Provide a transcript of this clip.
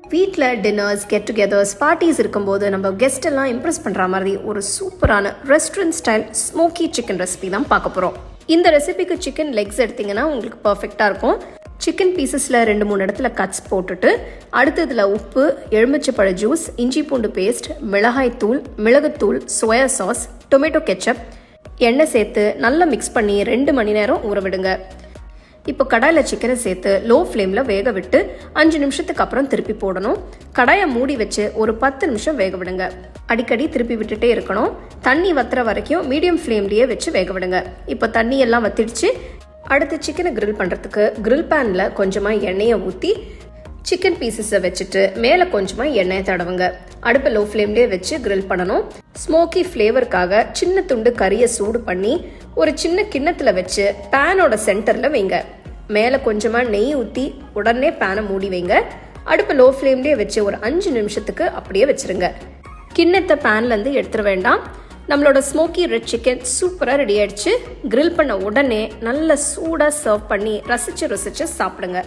வீட்டில் dinners, get togethers, parties இருக்கும்போது நம்ம கெஸ்ட் எல்லாம் இம்ப்ரெஸ் பண்ணுற மாதிரி ஒரு சூப்பரான restaurant style smoky chicken recipe தான் பார்க்க போகிறோம். இந்த ரெசிபிக்கு சிக்கன் லெக்ஸ் எடுத்திங்கன்னா உங்களுக்கு பர்ஃபெக்டாக இருக்கும். சிக்கன் பீசஸில் 2-3 இடத்துல கட்ஸ் போட்டுட்டு அடுத்ததில் உப்பு, எலுமிச்சைப்பழ ஜூஸ், இஞ்சி பூண்டு பேஸ்ட், மிளகாய்த்தூள், மிளகுத்தூள், சோயா சாஸ், டொமேட்டோ கெச்சப், எண்ணெய் சேர்த்து நல்லா மிக்ஸ் பண்ணி 2 மணி நேரம் ஊற விடுங்க. இப்போ கடாயில் சிக்கனை சேர்த்து லோ ஃப்ளேமில் வேக விட்டு 5 நிமிஷத்துக்கு அப்புறம் திருப்பி போடணும். கடாயை மூடி வச்சு ஒரு 10 நிமிஷம் வேக விடுங்க. அடிக்கடி திருப்பி விட்டுட்டே இருக்கணும். தண்ணி வத்துற வரைக்கும் மீடியம் ஃப்ளேம்லேயே வச்சு வேக விடுங்க. இப்போ தண்ணி எல்லாம் வத்திடுச்சு. அடுத்து சிக்கனை கிரில் பண்ணுறதுக்கு கிரில் பேனில் கொஞ்சமாக எண்ணெயை ஊற்றி சிக்கன் பீசஸை வச்சுட்டு மேலே கொஞ்சமாக எண்ணெயை தடவுங்க. அடுப்பை லோ ஃப்ளேம்லேயே வச்சு கிரில் பண்ணணும். ஸ்மோக்கி ஃப்ளேவருக்காக சின்ன துண்டு கறியை சூடு பண்ணி ஒரு சின்ன கிண்ணத்தில் வச்சு பேனோட சென்டரில் வைங்க. மேலே கொஞ்சமாக நெய் ஊற்றி உடனே பேனை மூடி வைங்க. அடுப்பை லோ ஃப்ளேம்லேயே வச்சு ஒரு 5 நிமிஷத்துக்கு அப்படியே வச்சுருங்க. கிண்ணத்தை பேன்லேருந்து எடுத்துட வேண்டாம். நம்மளோட ஸ்மோக்கி ரெட் சிக்கன் சூப்பராக ரெடி ஆயிடுச்சு. கிரில் பண்ண உடனே நல்ல சூடாக சர்வ் பண்ணி ரசிச்சு சாப்பிடுங்க.